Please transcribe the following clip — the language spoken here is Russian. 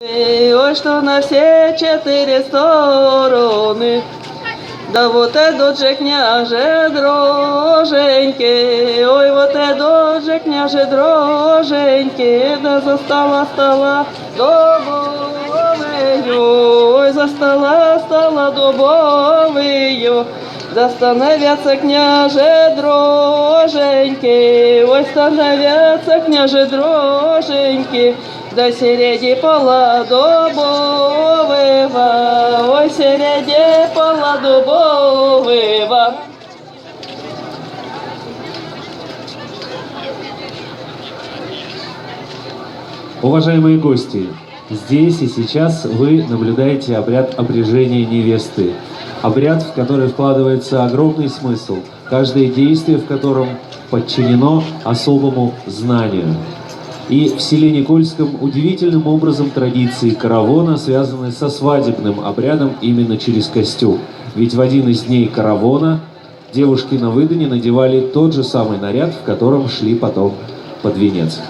Ой, что на все четыре стороны, да вот же княже дроженьки, ой, вот же княже дроженьки, да за стала дубовою, ой, за стала дубовою, да становятся княже дроженьки, ой, становятся княже дроженьки, да середи пола дубового, ой, середи пола дубового. Уважаемые гости, здесь и сейчас вы наблюдаете обряд обрежения невесты. Обряд, в который вкладывается огромный смысл, каждое действие в котором подчинено особому знанию. И в селе Никольском удивительным образом традиции каравона связаны со свадебным обрядом именно через костюм. Ведь в один из дней каравона девушки на выдане надевали тот же самый наряд, в котором шли потом под венец.